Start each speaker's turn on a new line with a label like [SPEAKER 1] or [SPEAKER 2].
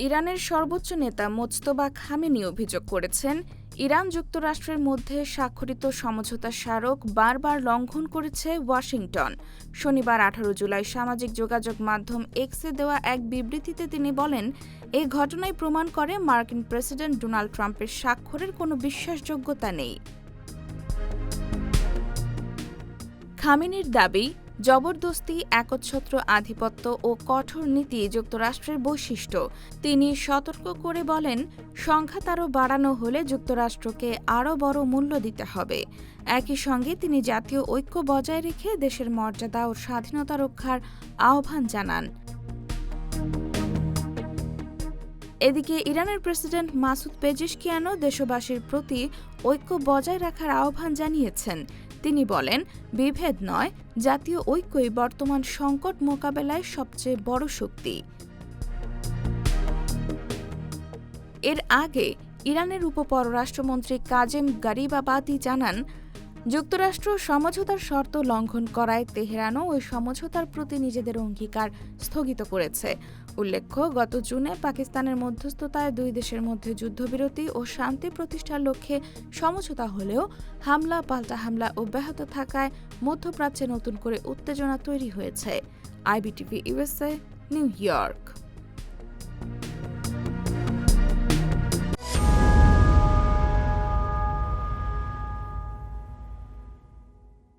[SPEAKER 1] ইরানের সর্বোচ্চ নেতা মোজতবা খামেনি অভিযোগ করেছেন, ইরান যুক্তরাষ্ট্রের মধ্যে স্বাক্ষরিত সমঝোতা স্মারক বারবার লঙ্ঘন করেছে ওয়াশিংটন। শনিবার 18 জুলাই সামাজিক যোগাযোগ মাধ্যম এক্সে দেওয়া এক বিবৃতিতে তিনি বলেন, এই ঘটনাই প্রমাণ করে মার্কিন প্রেসিডেন্ট ডোনাল্ড ট্রাম্পের স্বাক্ষরের কোনো বিশ্বাসযোগ্যতা নেই। খামেনির দাবি, জবরদস্তি, একচ্ছত্র আধিপত্য ও কঠোর নীতি যুক্তরাষ্ট্রের বৈশিষ্ট্য। তিনি সতর্ক করে বলেন, সংঘাত আরও বাড়ানো হলে যুক্তরাষ্ট্রকে আরও বড় মূল্য দিতে হবে। একই সঙ্গে তিনি জাতীয় ঐক্য বজায় রেখে দেশের মর্যাদা ও স্বাধীনতা রক্ষার আহ্বান জানান। এদিকে ইরানের প্রেসিডেন্ট মাসুদ পেজেশকিয়ানও দেশবাসীর প্রতি ঐক্য বজায় রাখার আহ্বান জানিয়েছেন। তিনি বলেন, বিভেদ নয়, জাতীয় ঐক্যই বর্তমান সংকট মোকাবেলায় সবচেয়ে বড় শক্তি। এর আগে ইরানের উপপররাষ্ট্রমন্ত্রী কাজেম গারিবাবাদি জানান, যুক্তরাষ্ট্র সমঝোতার শর্ত লঙ্ঘন করায় তেহরানও ওই সমঝোতার প্রতি নিজেদের অঙ্গীকার স্থগিত করেছে। উল্লেখ্য, গত জুনে পাকিস্তানের মধ্যস্থতায় দুই দেশের মধ্যে যুদ্ধবিরতি ও শান্তি প্রতিষ্ঠার লক্ষ্যে সমঝোতা হলেও হামলা পাল্টা হামলা অব্যাহত থাকায় মধ্যপ্রাচ্যে নতুন করে উত্তেজনা তৈরি হয়েছে। IBTV USA, new York.